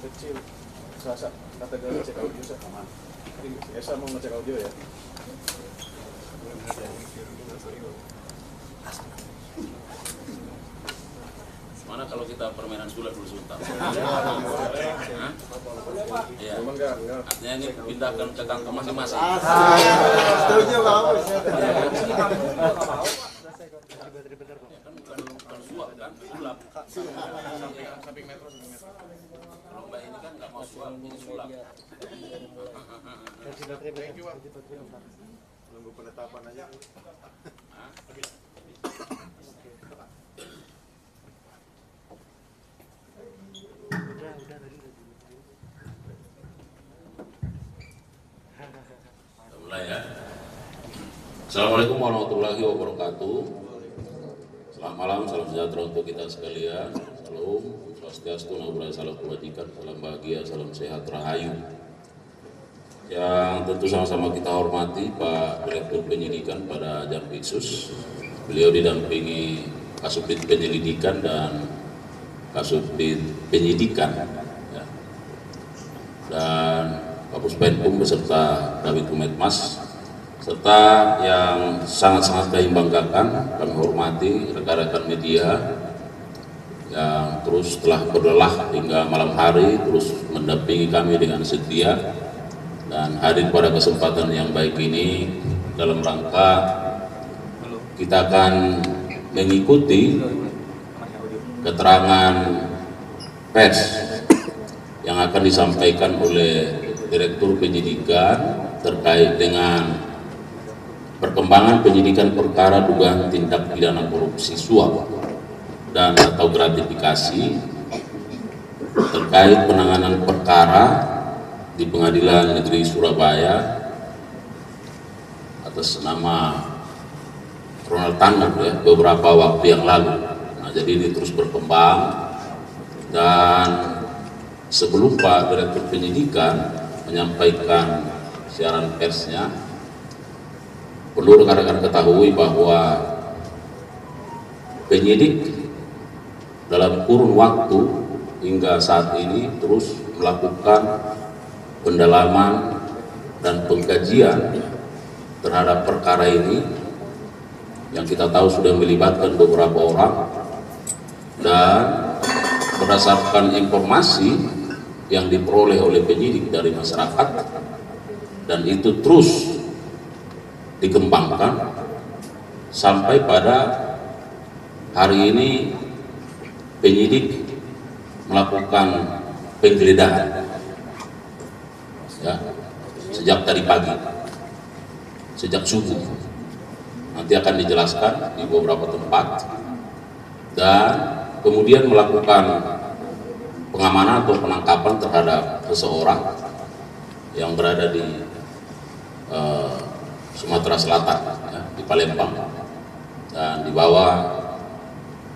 Kecil, Sasa, kategori cek audio saya aman. Esa mau ngecek audio ya. Mana kalau kita permainan sulap dulu sebentar? Iya. Artinya ini pindahkan ke kantong masing-masing. Setuju Pak. Bukan suap kan, sulap. Samping metro. Kalau Mbak ini kan nggak mau suap, ini sulap. Nunggu penetapan aja. Mulai ya. Assalamualaikum warahmatullahi wabarakatuh. Selamat malam, salam sejahtera untuk kita sekalian. Salam, swastiastu, namo buddhaya, salam kebajikan, salam bahagia, salam sehat, rahayu. Yang tentu sama-sama kita hormati Pak Direktur Penyidikan pada Jampitsus. Beliau didampingi Kasubdit Penyelidikan dan Kasubdit Penyidikan, ya. Dan Kapus Penkum beserta Kabid Humas, serta yang sangat-sangat kami banggakan, kami hormati rekan-rekan media yang terus telah berlelah hingga malam hari terus mendampingi kami dengan setia dan hadir pada kesempatan yang baik ini dalam rangka kita akan mengikuti keterangan pers yang akan disampaikan oleh Direktur Penyidikan terkait dengan perkembangan penyidikan perkara dugaan tindak pidana korupsi suap dan atau gratifikasi terkait penanganan perkara di Pengadilan Negeri Surabaya atas nama Ronald Tangan ya, beberapa waktu yang lalu. Nah, jadi ini terus berkembang dan sebelum Pak Direktur Penyidikan menyampaikan siaran persnya, perlu rekan-rekan ketahui bahwa penyidik dalam kurun waktu hingga saat ini terus melakukan pendalaman dan pengkajian terhadap perkara ini yang kita tahu sudah melibatkan beberapa orang, dan berdasarkan informasi yang diperoleh oleh penyidik dari masyarakat dan itu terus dikembangkan sampai pada hari ini penyidik melakukan penggeledahan ya, sejak tadi pagi, sejak subuh. Nanti akan dijelaskan di beberapa tempat, dan kemudian melakukan pengamanan atau penangkapan terhadap seseorang yang berada di Sumatera Selatan ya, di Palembang, dan dibawa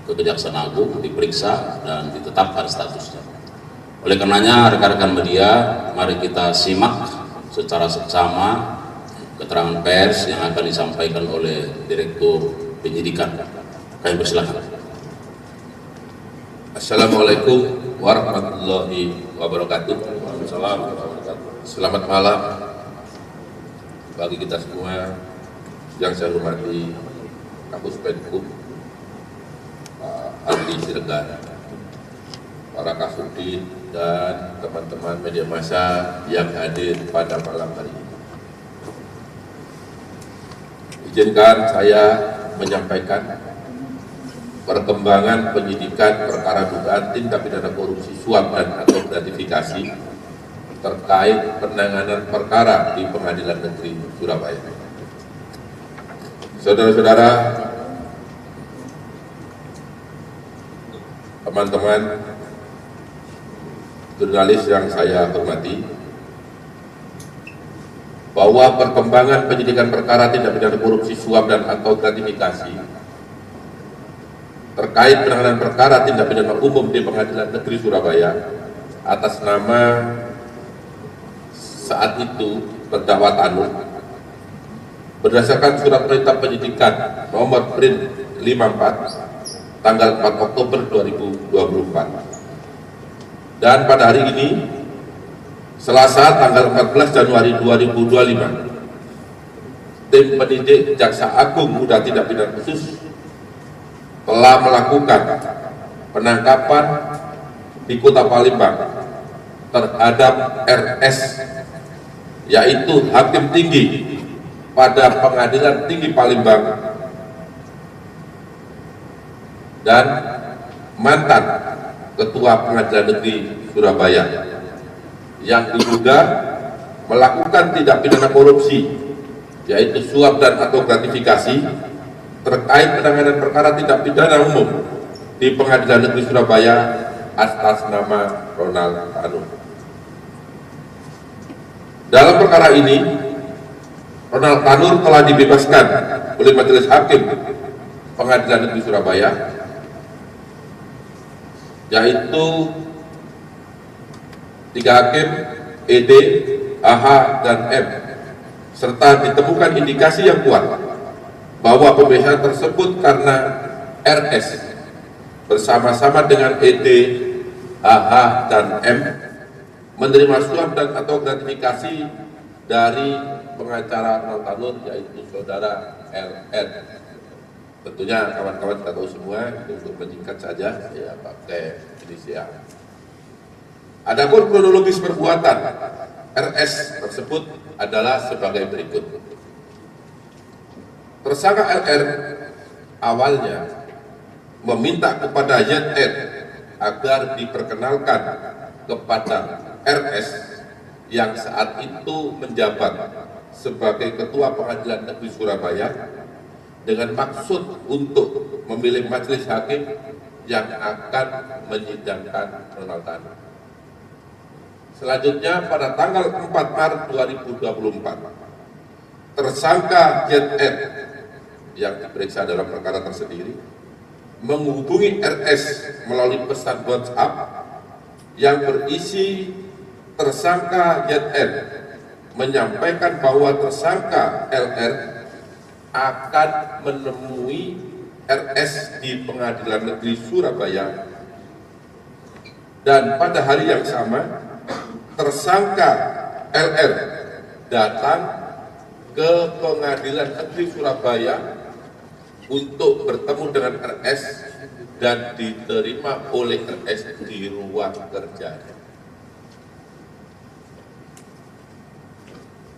ke Kejaksaan Agung, diperiksa dan ditetapkan statusnya. Oleh karenanya rekan-rekan media, mari kita simak secara seksama keterangan pers yang akan disampaikan oleh Direktur Penyidikan. Kami persilakan. Assalamualaikum warahmatullahi wabarakatuh. Waalaikumsalam warahmatullahi wabarakatuh. Selamat malam bagi kita semua. Yang saya hormati Kapus Penkum Pak Andi Siregar, para Kasubdit dan teman-teman media massa yang hadir pada malam hari ini. Izinkan saya menyampaikan perkembangan penyidikan perkara dugaan tindak pidana korupsi suap dan atau gratifikasi terkait penanganan perkara di Pengadilan Negeri Surabaya. Saudara-saudara, teman-teman jurnalis yang saya hormati, bahwa perkembangan penyidikan perkara tindak pidana korupsi suap dan atau gratifikasi terkait penanganan perkara tindak pidana umum di Pengadilan Negeri Surabaya atas nama saat itu terdakwa Tanu berdasarkan surat perintah penyidikan nomor Prin 54 tanggal 4 Oktober 2024, dan pada hari ini Selasa tanggal 14 Januari 2025 tim penyidik Jaksa Agung Muda Tindak Pidana Khusus telah melakukan penangkapan di Kota Palembang terhadap RS, yaitu Hakim Tinggi pada Pengadilan Tinggi Palembang dan mantan Ketua Pengadilan Negeri Surabaya yang diduga melakukan tindak pidana korupsi, yaitu suap dan atau gratifikasi terkait penanganan perkara tindak pidana umum di Pengadilan Negeri Surabaya atas nama Ronald Tanu. Dalam perkara ini, Ronald Tanu telah dibebaskan oleh Majelis Hakim Pengadilan Negeri Surabaya, yaitu 3 hakim ED, AH, dan M, serta ditemukan indikasi yang kuat bahwa pembebasan tersebut karena RS bersama-sama dengan ED, AH, dan M menerima suap dan atau gratifikasi dari pengacara Ronald Tanu, yaitu saudara LN. Tentunya kawan-kawan kita tahu semua, untuk menyingkat saja ya pakai inisial. Adapun kronologis perbuatan RS tersebut adalah sebagai berikut. Tersangka LR awalnya meminta kepada YR agar diperkenalkan kepada RS yang saat itu menjabat sebagai Ketua Pengadilan Negeri Surabaya dengan maksud untuk memilih majelis hakim yang akan menyidangkan Ronald Tanu. Selanjutnya pada tanggal 4 Maret 2024, tersangka YR yang diperiksa dalam perkara tersendiri menghubungi RS melalui pesan WhatsApp yang berisi tersangka YR menyampaikan bahwa tersangka LR akan menemui RS di Pengadilan Negeri Surabaya, dan pada hari yang sama tersangka LR datang ke Pengadilan Negeri Surabaya untuk bertemu dengan RS dan diterima oleh RS di ruang kerjanya.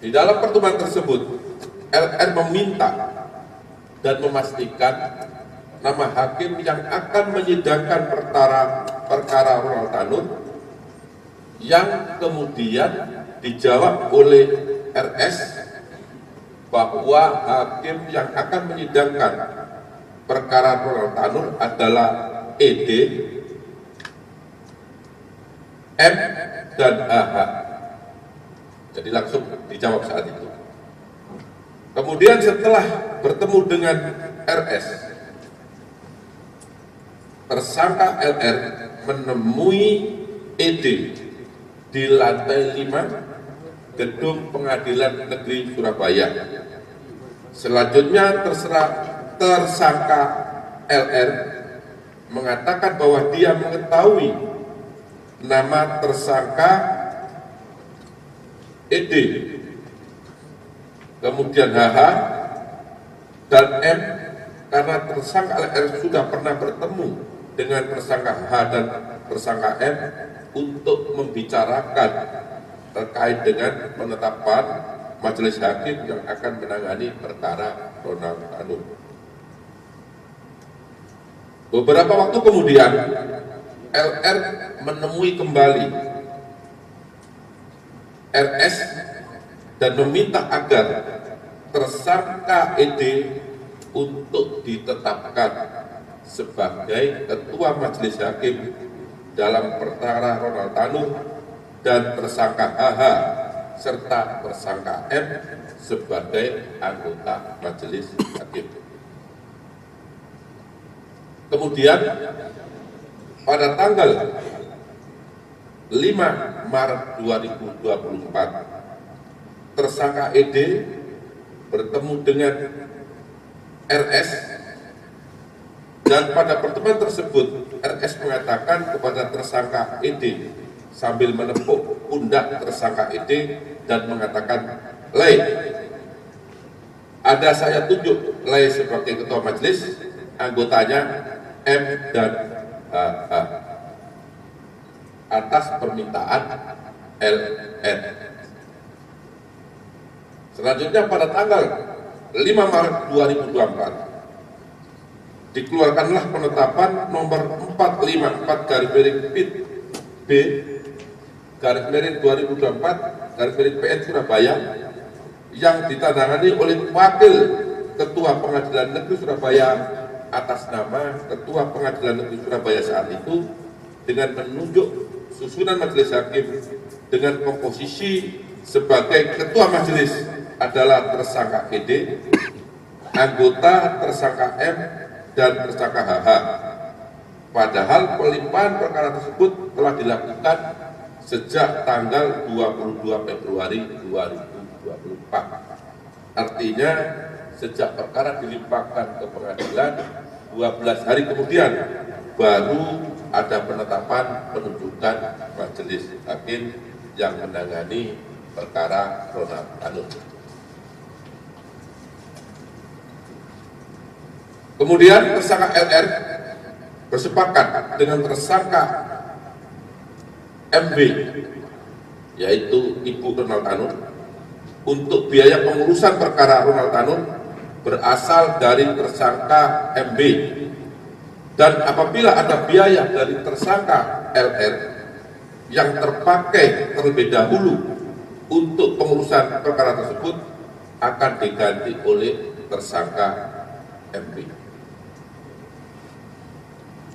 Di dalam pertemuan tersebut, LR meminta dan memastikan nama hakim yang akan menyidangkan perkara Ronald Tanu, yang kemudian dijawab oleh RS bahwa hakim yang akan menyidangkan perkara Ronald Tanu adalah ED, M, dan AH. Jadi langsung dijawab saat itu. Kemudian setelah bertemu dengan RS, tersangka LR menemui ED di lantai 5 Gedung Pengadilan Negeri Surabaya. Selanjutnya tersangka LR mengatakan bahwa dia mengetahui nama tersangka ED, kemudian HH dan M, karena tersangka LR sudah pernah bertemu dengan tersangka H dan tersangka M untuk membicarakan terkait dengan penetapan majelis hakim yang akan menangani perkara Ronald Tanu. Beberapa waktu kemudian LR menemui kembali RS dan meminta agar tersangka ED untuk ditetapkan sebagai ketua majelis hakim dalam perkara Ronald Tanu, dan tersangka HH serta tersangka M sebagai anggota majelis hakim. Kemudian pada tanggal 5 Maret 2024, tersangka ED bertemu dengan RS, dan pada pertemuan tersebut RS mengatakan kepada tersangka ED sambil menepuk pundak tersangka ED dan mengatakan, "Lei, ada saya tunjuk Lei sebagai ketua majelis, anggotanya M dan HH atas permintaan LN." Selanjutnya pada tanggal 5 Maret 2024 dikeluarkanlah penetapan nomor 454/B/2024/PN Surabaya yang ditandatangani oleh Wakil Ketua Pengadilan Negeri Surabaya atas nama Ketua Pengadilan Negeri Surabaya saat itu, dengan menunjuk susunan majelis hakim dengan komposisi sebagai ketua majelis adalah tersangka ED, anggota tersangka M, dan tersangka HH. Padahal pelimpahan perkara tersebut telah dilakukan sejak tanggal 22 Februari 2024. Artinya sejak perkara dilimpahkan ke pengadilan 12 hari kemudian baru ada penetapan penunjukan majelis hakim yang menangani perkara Ronald Tanur. Kemudian tersangka LR bersepakat dengan tersangka MB, yaitu Ibu Ronald Tanur, untuk biaya pengurusan perkara Ronald Tanur berasal dari tersangka MB, dan apabila ada biaya dari tersangka LR yang terpakai terlebih dahulu untuk pengurusan perkara tersebut akan diganti oleh tersangka MB.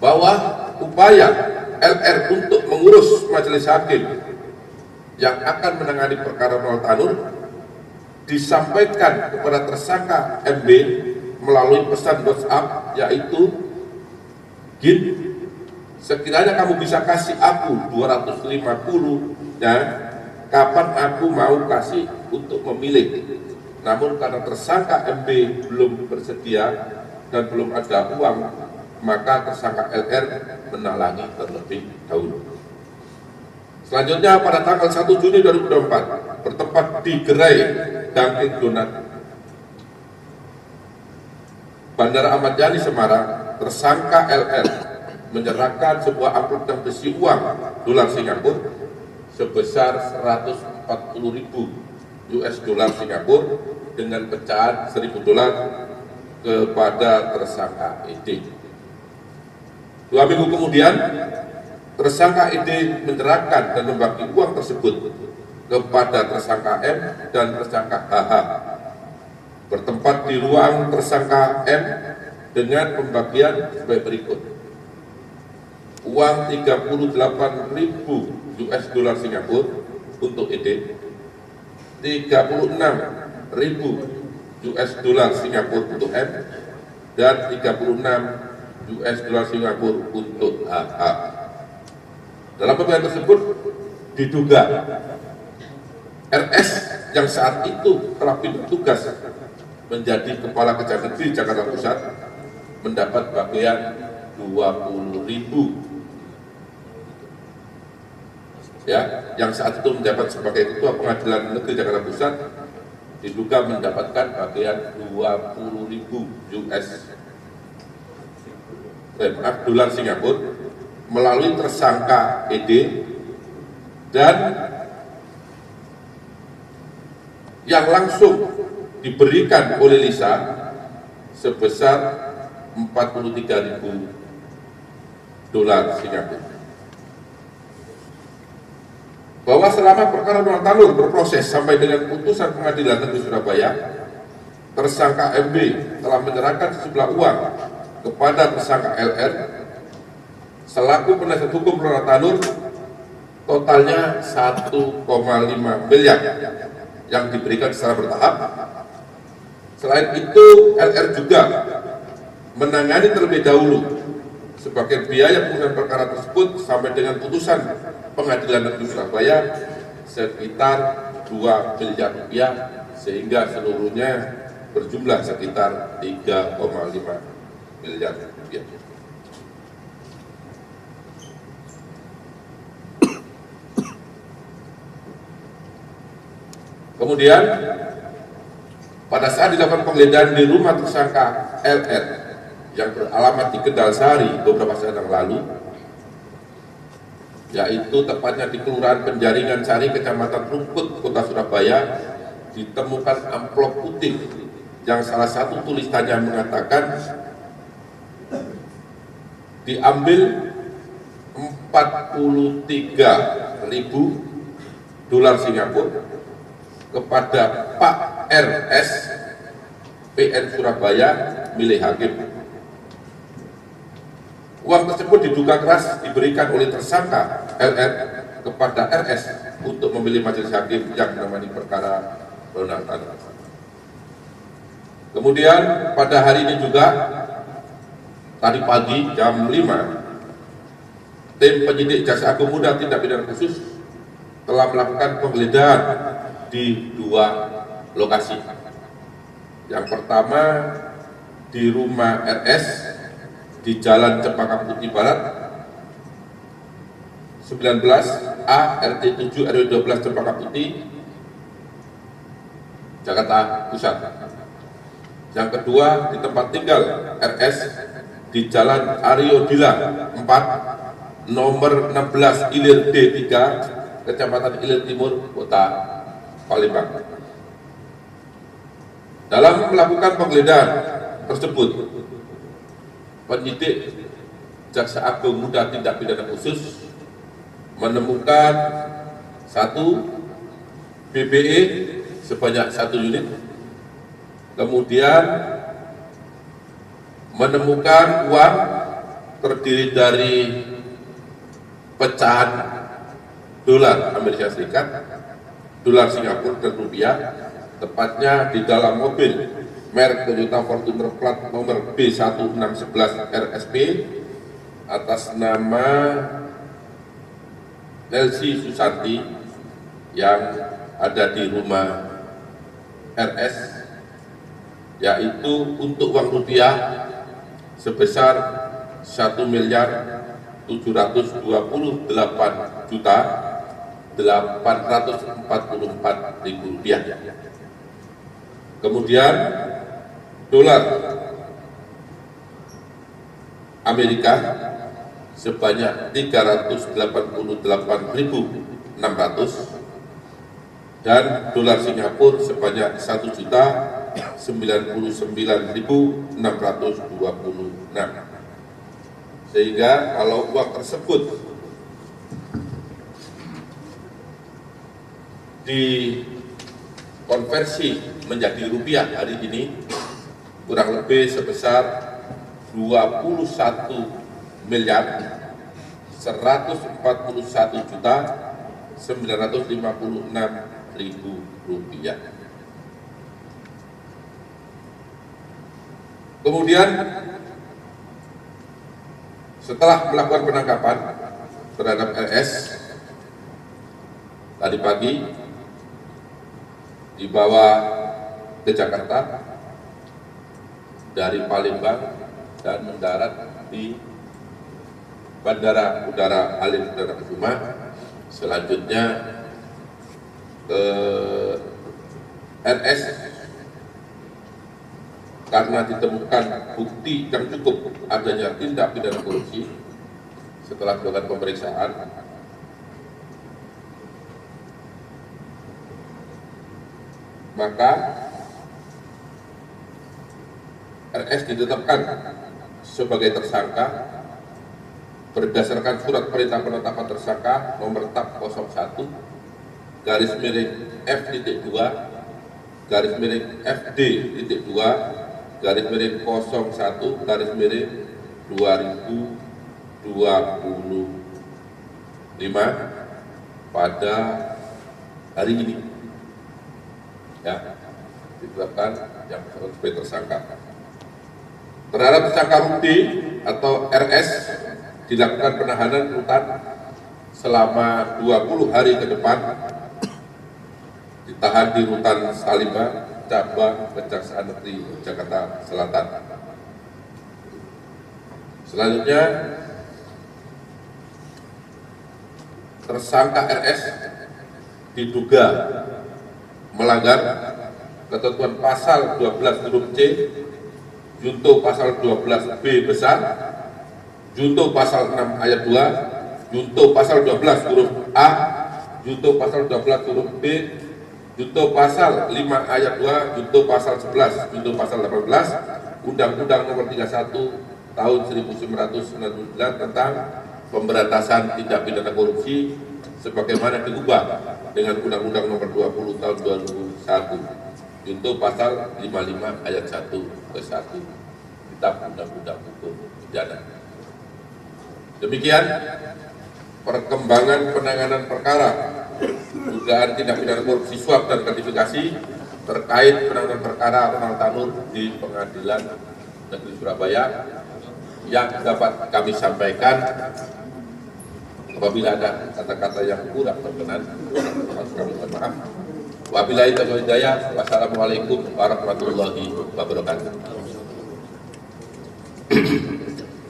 Bahwa upaya LR untuk mengurus majelis hakim yang akan menangani perkara Ronald Tanur disampaikan kepada tersangka MB melalui pesan WhatsApp, yaitu, "Gin, sekiranya kamu bisa kasih aku 250 ya, kapan aku mau kasih untuk memilih." Namun karena tersangka MB belum bersedia dan belum ada uang, maka tersangka LR menalangi terlebih dahulu. Selanjutnya pada tanggal 1 Juni 2024 bertempat di gerai Dunkin Donat Bandara Ahmad Yani Semarang, tersangka LR menyerahkan sebuah amplop yang berisi uang dolar Singapura sebesar 140.000 US dollar Singapura dengan pecahan 1.000 dolar kepada tersangka ED. 2 minggu kemudian, tersangka ED menyerahkan dan membagi uang tersebut kepada tersangka M dan tersangka HH. Bertempat di ruang tersangka M dengan pembagian sebagai berikut: uang 38.000 US dollar Singapura untuk ED, 36.000 US dollar Singapura untuk M, dan 36 US dollar Singapura untuk HH. Dalam pembagian tersebut diduga RS yang saat itu telah pindah tugas menjadi Kepala Kejaksaan Negeri Jakarta Pusat mendapat bagian 20.000 ya, yang saat itu menjabat sebagai Ketua Pengadilan Negeri Jakarta Pusat diduga mendapatkan bagian 20.000 dolar Singapura melalui tersangka ED, dan yang langsung diberikan oleh Lisa sebesar 43.000 dolar Singapura. Bahwa selama perkara Ronald Tanur berproses sampai dengan putusan Pengadilan Negeri Surabaya, tersangka MB telah menyerahkan sejumlah uang kepada tersangka LR selaku penasihat hukum Ronald Tanur, totalnya 1,5 miliar yang diberikan secara bertahap. Selain itu, LR juga menangani terlebih dahulu sebagai biaya pemulihan perkara tersebut sampai dengan putusan Pengadilan Negeri Surabaya sekitar 2 miliar rupiah, sehingga seluruhnya berjumlah sekitar 3,5 miliar rupiah. Kemudian pada saat dilakukan penggeledahan di rumah tersangka LR yang beralamat di Kendal Sari beberapa saat yang lalu, yaitu tepatnya di Kelurahan Penjaringan Sari, Kecamatan Rungkut, Kota Surabaya, ditemukan amplop putih yang salah satu tulisannya mengatakan diambil 43.000 dolar Singapura kepada Pak RS PN Surabaya milik hakim. Uang tersebut diduga keras diberikan oleh tersangka LR kepada RS untuk memilih majelis hakim yang menangani perkara perorangan. Kemudian pada hari ini juga, tadi pagi jam 5, tim penyidik Jaksa Agung Muda Tindak Pidana Khusus telah melakukan penggeledahan di 2 lokasi. Yang pertama di rumah RS di Jalan Cempaka Putih Barat 19A RT 7 RW 12 Cempaka Putih, Jakarta Pusat. Yang kedua di tempat tinggal RS di Jalan Aryo Dila 4 nomor 16 Ilir D3 Kecamatan Ilir Timur, Kota Palembang. Dalam melakukan penggeledahan tersebut, penyidik Jaksa Agung Muda Tindak Pidana Khusus menemukan 1 BBE sebanyak 1 unit, kemudian menemukan uang terdiri dari pecahan dolar Amerika Serikat, dolar Singapura dan rupiah, tepatnya di dalam mobil merek Toyota Fortuner plat nomor B1611 RSP atas nama Nelsi Susanti yang ada di rumah RS, yaitu untuk uang rupiah sebesar 1.728.844.000 rupiah. Kemudian dolar Amerika sebanyak 388.600 dan dolar Singapura sebanyak 1.099.626. Sehingga kalau uang tersebut dikonversi menjadi rupiah hari ini kurang lebih sebesar 21.141.956.000 rupiah. Kemudian setelah melakukan penangkapan terhadap RS tadi pagi, dibawa ke Jakarta dari Palembang dan mendarat di Bandara Udara Halim Perdana Kusuma, selanjutnya ke RS karena ditemukan bukti yang cukup adanya tindak pidana korupsi. Setelah dilakukan pemeriksaan, maka RS ditetapkan sebagai tersangka berdasarkan surat perintah penetapan tersangka nomor TAP 01 garis miring F.2 garis miring FD.2 garis miring 01 garis miring 2025 pada hari ini, ya, ditetapkan yang sebagai tersangka. Terhadap tersangka Rudi atau RS dilakukan penahanan rutan selama 20 hari ke depan, ditahan di rutan Salimba, Cabang Kejaksaan Negeri Jakarta Selatan. Selanjutnya, tersangka RS diduga melanggar ketentuan pasal 12 huruf C, junto pasal 12B besar, junto pasal 6 ayat 2, junto pasal 12 huruf A, junto pasal 12 huruf B, junto pasal 5 ayat 2, junto pasal 11, junto pasal 18, Undang-Undang Nomor 31 Tahun 1999 tentang Pemberantasan Tindak Pidana Korupsi sebagaimana diubah dengan Undang-Undang Nomor 20 Tahun 2001. Junto pasal 55 ayat 1 ke 1 Kitab Undang-Undang Hukum Pidana. Demikian perkembangan penanganan perkara dugaan tindak pidana korupsi suap dan gratifikasi terkait penanganan perkara Ronald Tanur di Pengadilan Negeri Surabaya yang dapat kami sampaikan. Apabila ada kata-kata yang kurang berkenan, kami mohon maaf. Wabillahi taufiq wal hidayah. Wassalamualaikum warahmatullahi wabarakatuh.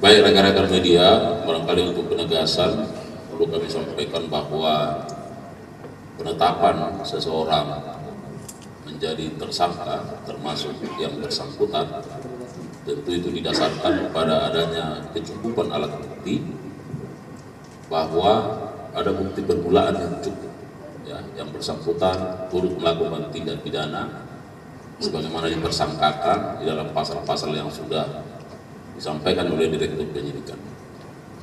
Baik rekan-rekan media, barangkali untuk penegasan perlu kami sampaikan bahwa penetapan seseorang menjadi tersangka termasuk yang bersangkutan tentu itu didasarkan pada adanya kecukupan alat bukti, bahwa ada bukti permulaan yang cukup, ya, yang bersangkutan turut melakukan tindak pidana sebagaimana dipersangkakan di dalam pasal-pasal yang sudah disampaikan oleh Direktur Penyidikan.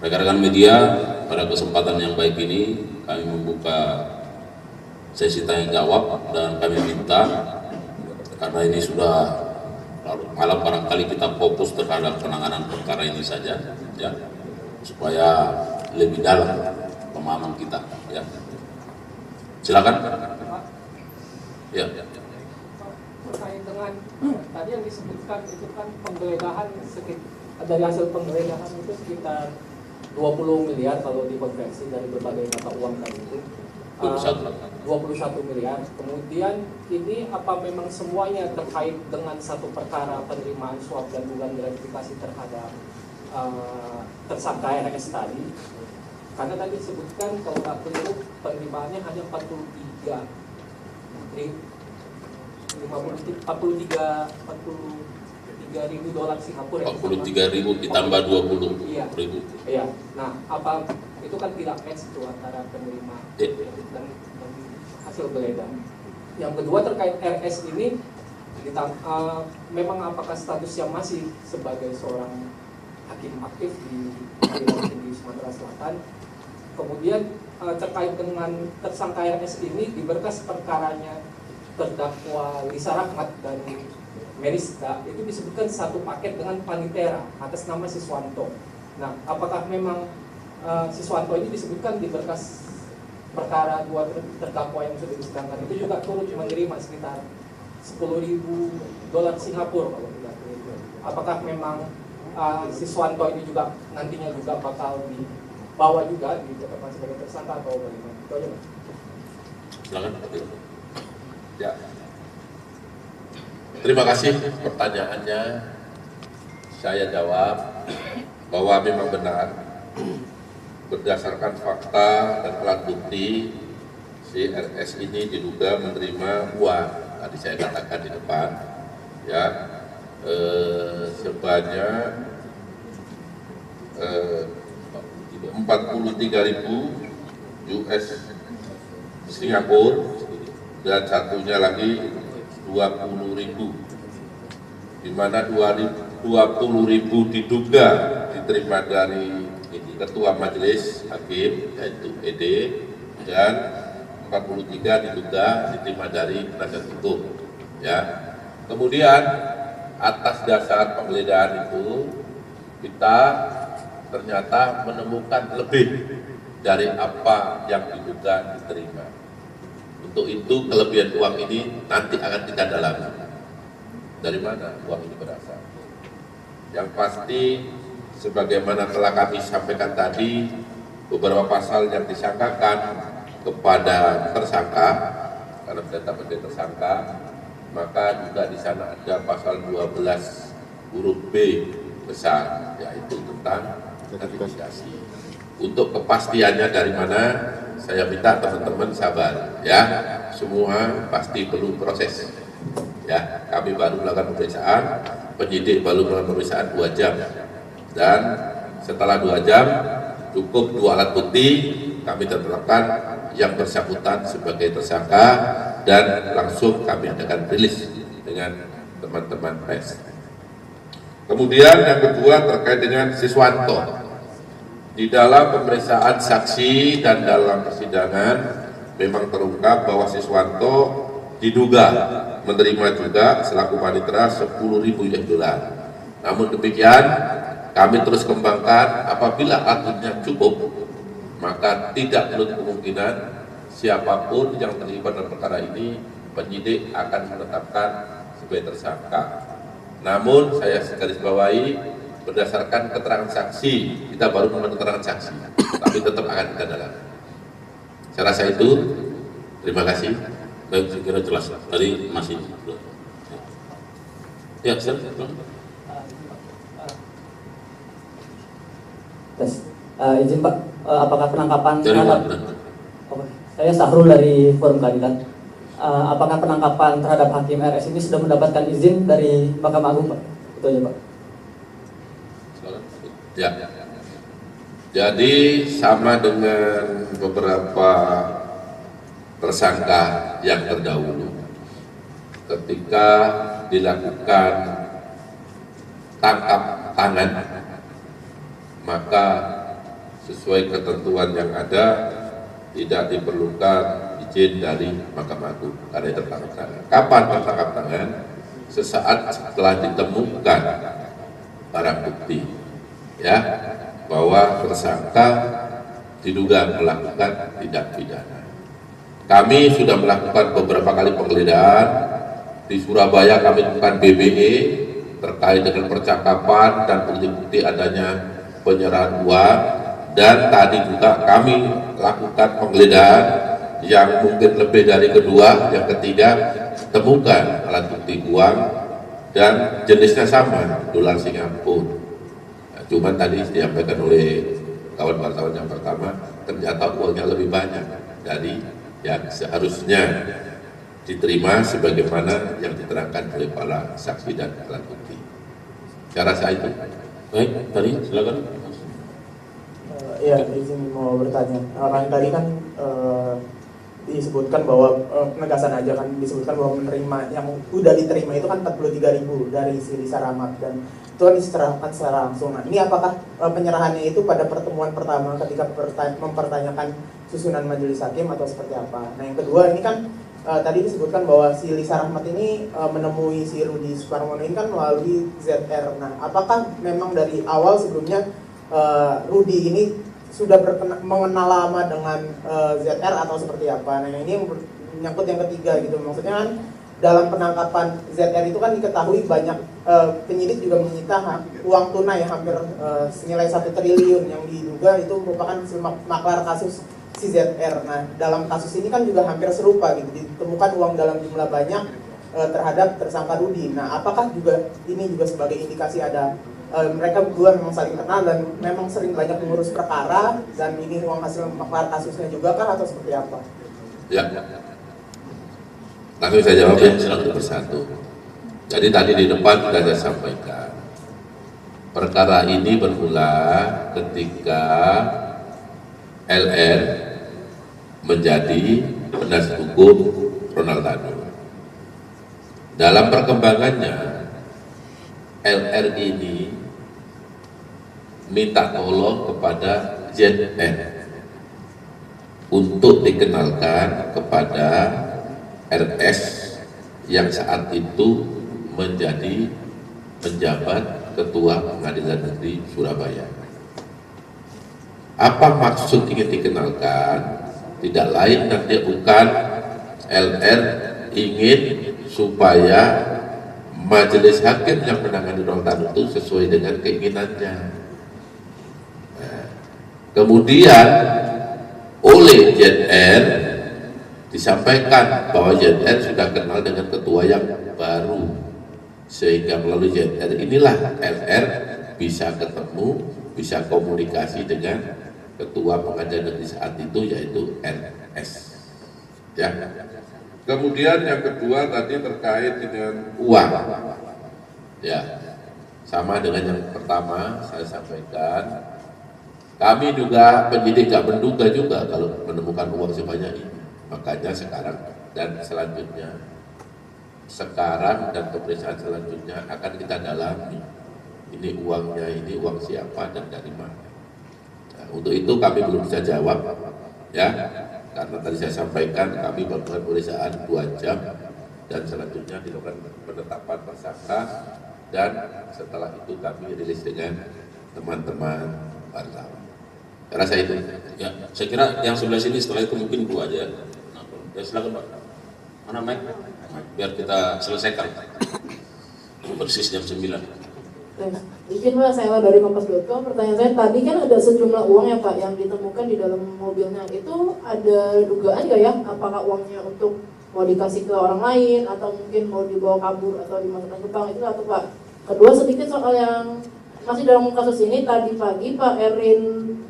Rekan-rekan media, pada kesempatan yang baik ini kami membuka sesi tanya jawab dan kami minta, karena ini sudah larut malam, barangkali kita fokus terhadap penanganan perkara ini saja, ya, supaya lebih dalam pemahaman kita, ya. Silakan. Ya. Terkait dengan tadi yang disebutkan itu kan penggeledahan dari hasil penggeledahan itu sekitar 20 miliar kalau dikonversi dari berbagai mata uang tadi itu. 21 miliar. Kemudian ini apa memang semuanya terkait dengan satu perkara penerimaan suap dan dugaan gratifikasi terhadap tersangka RS tadi? Karena tadi disebutkan kalau nggak keliru penerimaannya hanya 43 ribu dolar Singapura. 43 ribu ditambah 20 ribu. Iya. Nah, apa itu kan tidak match itu antara penerima dan hasil geledah. Yang kedua terkait RS ini, memang apakah statusnya masih sebagai seorang hakim aktif di Pengadilan Tinggi Sumatera Selatan? Kemudian terkait dengan tersangka RS ini di berkas perkaranya terdakwa Lisa Rahmat dan Merista itu disebutkan satu paket dengan Panitera atas nama Siswanto. Nah, apakah memang Siswanto ini disebutkan di berkas perkara dua terdakwa yang sudah disidangkan itu juga turut menerima sekitar 10.000 dolar Singapura kalau tidak keliru. Apakah memang Siswanto ini juga nantinya juga bakal dibawa juga ditetapkan sebagai tersangka atau bagaimana? Itu aja, Mas. Silakan. Ya. Terima kasih pertanyaannya. Saya jawab bahwa memang benar berdasarkan fakta dan alat bukti si RS ini diduga menerima uang. Tadi saya katakan di depan, ya, sebanyak 43.000 US Singapura dan satunya lagi 20.000, di mana 20.000 diduga diterima dari Ketua Majelis Hakim yaitu ED dan 43 diduga diterima dari penasihat hukum, ya. Kemudian atas dasar penggeledahan itu kita ternyata menemukan lebih dari apa yang diduga diterima. Untuk itu kelebihan uang ini nanti akan kita dalami. Dari mana uang ini berasal? Yang pasti, sebagaimana telah kami sampaikan tadi, beberapa pasal yang disangkakan kepada tersangka, karena data menjadi tersangka, maka juga di sana ada pasal 12 huruf B besar, yaitu tentang gratifikasi. Untuk kepastiannya dari mana, saya minta teman-teman sabar, ya. Semua pasti perlu proses. Ya, kami baru melakukan pemeriksaan, penyidik baru melakukan pemeriksaan 2 jam, dan setelah 2 jam cukup 2 alat bukti, kami tetapkan yang bersangkutan sebagai tersangka dan langsung kami adakan rilis dengan teman-teman pers. Kemudian yang kedua terkait dengan Siswanto. Di dalam pemeriksaan saksi dan dalam persidangan memang terungkap bahwa Siswanto diduga menerima juga selaku panitera 10.000 US dollar. Namun demikian kami terus kembangkan, apabila alatnya cukup maka tidak menutup kemungkinan siapapun yang terlibat dalam perkara ini penyidik akan menetapkan sebagai tersangka. Namun saya garis bawahi, berdasarkan keterangan saksi, kita baru menerima keterangan saksi, tapi tetap akan kita dalami. Saya rasa itu. Terima kasih. Baik, saya kira jelas. Tadi masih. Ya, silakan. Izin Pak, apakah penangkapan Dari terhadap saya Sahrul dari Forum Keadilan. Apakah penangkapan terhadap Hakim RS ini sudah mendapatkan izin dari Mahkamah Agung, Pak? Itu aja, Pak. Ya. Jadi sama dengan beberapa tersangka yang terdahulu, ketika dilakukan tangkap tangan, maka sesuai ketentuan yang ada tidak diperlukan izin dari Mahkamah Agung karena tertangkap tangan. Kapan tertangkap tangan? Sesaat setelah ditemukan barang bukti, ya, bahwa tersangka diduga melakukan tindak pidana. Kami sudah melakukan beberapa kali penggeledahan di Surabaya. Kami lakukan BBE terkait dengan percakapan dan bukti-bukti adanya penyerahan uang, dan tadi juga kami lakukan penggeledahan yang mungkin lebih dari kedua, yang ketiga temukan alat bukti uang dan jenisnya sama, dolar Singapura. Nah, cuman tadi disampaikan oleh kawan wartawan yang pertama, ternyata uangnya lebih banyak dari yang seharusnya diterima sebagaimana yang diterangkan oleh para saksi dan alat bukti. Saya rasa itu. Baik, tadi silakan. Ya, izin mau bertanya. Kan tadi kan disebutkan bahwa penegasan aja kan disebutkan bahwa menerima yang udah diterima itu kan 43.000 dari si Lisa Rahmat, dan itu kan diserahkan secara langsung. Nah, ini apakah penyerahannya itu pada pertemuan pertama ketika mempertanyakan susunan majelis hakim atau seperti apa? Nah, yang kedua ini kan tadi disebutkan bahwa si Lisa Rahmat ini menemui si Rudy Suparmono ini kan melalui ZR. Nah, apakah memang dari awal sebelumnya Rudy ini sudah mengenal lama dengan ZR atau seperti apa? Nah, ini yang menyangkut yang ketiga gitu. Maksudnya kan dalam penangkapan ZR itu kan diketahui banyak penyidik juga menyita uang tunai hampir senilai 1 triliun yang diduga itu merupakan maklar kasus si ZR. Nah, dalam kasus ini kan juga hampir serupa gitu, ditemukan uang dalam jumlah banyak terhadap tersangka Rudy. Nah, apakah juga ini juga sebagai indikasi ada mereka berdua memang saling kenal dan memang sering banyak mengurus perkara, dan ini uang hasil maklar kasusnya juga kah atau seperti apa? Ya. Langsung saya jawab ya, satu persatu. Jadi tadi di depan sudah saya sampaikan, perkara ini bermula ketika LR menjadi penasihat hukum Ronald Tanu. Dalam perkembangannya, LR ini minta tolong kepada ZR untuk dikenalkan kepada RS yang saat itu menjadi penjabat Ketua Pengadilan Negeri Surabaya. Apa maksud ingin dikenalkan? Tidak lain dan bukan LR ingin supaya majelis hakim yang menangani Nurtan itu sesuai dengan keinginannya. Nah, kemudian oleh JR disampaikan bahwa JR sudah kenal dengan ketua yang baru, sehingga melalui JR inilah LR bisa ketemu, bisa komunikasi dengan ketua pengadilan negeri saat itu, yaitu RS. Ya. Kemudian yang kedua tadi terkait dengan uang. Ya, sama dengan yang pertama saya sampaikan. Kami juga penyidik gak menduga juga kalau menemukan uang sebanyak ini. Makanya sekarang dan selanjutnya, sekarang dan pemeriksaan selanjutnya akan kita dalami. Ini uangnya, ini uang siapa dan dari mana. Nah, untuk itu kami belum bisa jawab, ya, karena tadi saya sampaikan kami melakukan pemeriksaan 2 jam dan selanjutnya dilakukan penetapan tersangka dan setelah itu kami rilis dengan teman-teman wartawan. Rasa itu. Ya, saya kira yang sebelah sini setelah itu mungkin Bu aja. Nah, ya silakan Pak. Mana mic? Biar kita selesaikan. Persis jam 9. Izin Pak, saya dari Kompas.com. Pertanyaan saya tadi kan ada sejumlah uang ya Pak yang ditemukan di dalam mobilnya. Itu ada dugaan nggak ya? Apakah uangnya untuk mau dikasih ke orang lain atau mungkin mau dibawa kabur atau dimasukkan ke bank, itu satu Pak. Kedua, sedikit soal yang masih dalam kasus ini, tadi pagi Pak Erin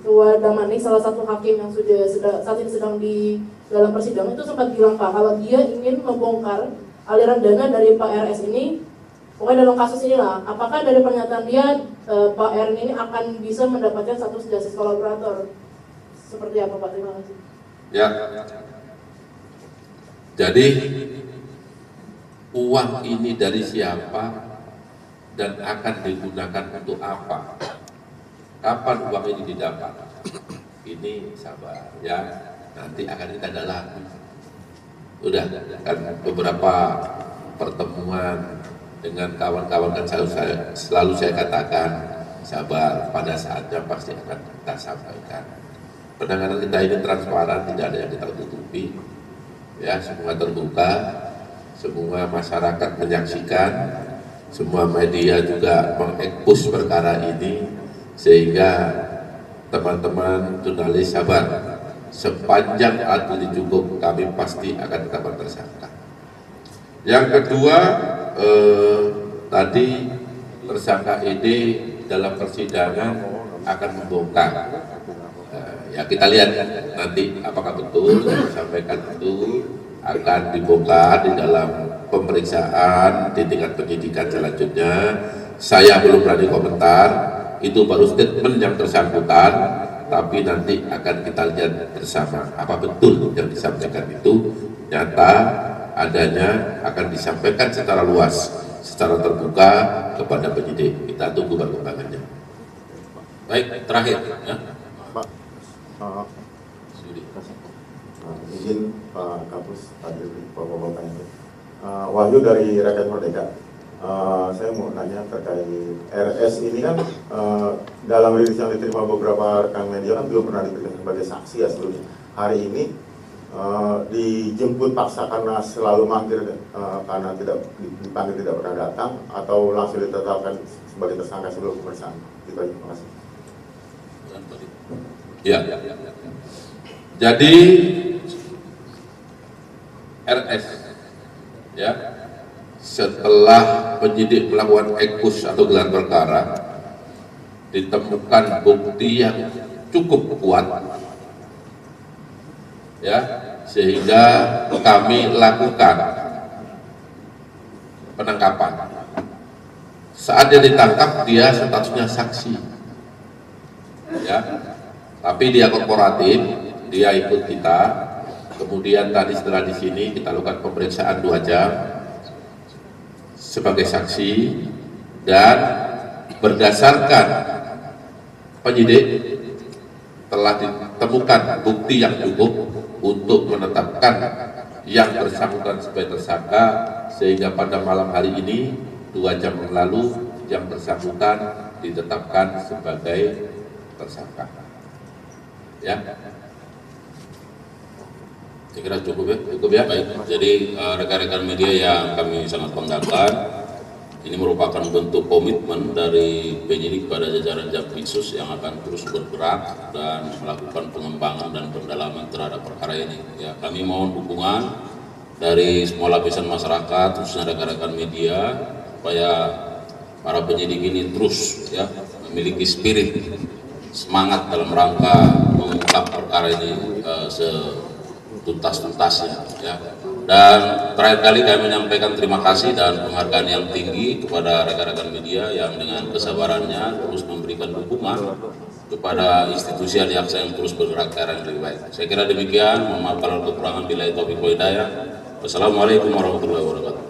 Tuwadamani, salah satu hakim yang saat ini sedang di dalam persidangan, itu sempat bilang Pak kalau dia ingin membongkar aliran dana dari Pak RS ini. Pokoknya dalam kasus inilah, apakah dari pernyataan dia Pak Erin ini akan bisa mendapatkan status justice kolaborator? Seperti apa Pak? Terima kasih. Ya. Jadi uang ini dari siapa dan akan digunakan untuk apa? Kapan uang ini didapat? Ini sabar ya, nanti akan kita dalami. Udah kan beberapa pertemuan dengan kawan-kawan kan selalu saya katakan sabar, pada saatnya pasti akan kita sampaikan. Penanganan kita ini transparan, tidak ada yang kita tutupi. Ya, semua terbuka, semua masyarakat menyaksikan, semua media juga mengekspos perkara ini, sehingga teman-teman jurnalis sabar, sepanjang alat bukti cukup kami pasti akan tetapkan tersangka. Yang kedua, tadi tersangka ED dalam persidangan akan membongkar. Ya kita lihat nanti apakah betul yang disampaikan itu akan dibongkar di dalam pemeriksaan di tingkat penyidikan selanjutnya. Saya belum berani komentar, itu baru statement yang bersangkutan, tapi nanti akan kita lihat bersama apa betul yang disampaikan itu nyata adanya, akan disampaikan secara luas, secara terbuka kepada penyidik. Kita tunggu perkembangannya. Baik, terakhir ya. Pak, izin Pak Kapus, hadir Bapak-Bapak itu. Wahyu dari Rakyat Merdeka. Saya mau nanya terkait RS ini kan dalam rilis yang diterima beberapa rekan media kan belum pernah diperiksa sebagai saksi ya sebelumnya. Hari ini dijemput paksa karena selalu manggil karena tidak dipanggil, tidak pernah datang, atau langsung ditetapkan sebagai tersangka sebelum pemeriksaan. Itu aja, terima kasih. Ya. Jadi RS ya, setelah penyidik melakukan ekspos atau gelar perkara, ditemukan bukti yang cukup kuat ya, sehingga kami lakukan penangkapan. Saat dia ditangkap, dia statusnya saksi ya, tapi dia korporatif, dia ikut kita. Kemudian tadi setelah di sini kita lakukan pemeriksaan 2 jam sebagai saksi, dan berdasarkan penyidik telah ditemukan bukti yang cukup untuk menetapkan yang bersangkutan sebagai tersangka, sehingga pada malam hari ini 2 jam yang lalu yang bersangkutan ditetapkan sebagai tersangka. Ya, Saya kira cukup ya. Baik. Jadi rekan-rekan media yang kami sangat banggakan, Ini merupakan bentuk komitmen dari penyidik pada jajaran Jampitsus yang akan terus bergerak dan melakukan pengembangan dan pendalaman terhadap perkara ini. Ya, kami mohon dukungan dari semua lapisan masyarakat, khususnya rekan-rekan media, supaya para penyidik ini terus ya memiliki spirit, semangat dalam rangka mengungkap perkara ini setuntas-tuntasnya. Ya. Dan terakhir kali kami menyampaikan terima kasih dan penghargaan yang tinggi kepada rekan-rekan media yang dengan kesabarannya terus memberikan dukungan kepada institusi Al-Aqsa yang terus bergerak ke arah yang lebih baik. Saya kira demikian. Mohon maaf kalau kekurangan. Billahi taufiq wal hidayah. Wassalamualaikum warahmatullahi wabarakatuh.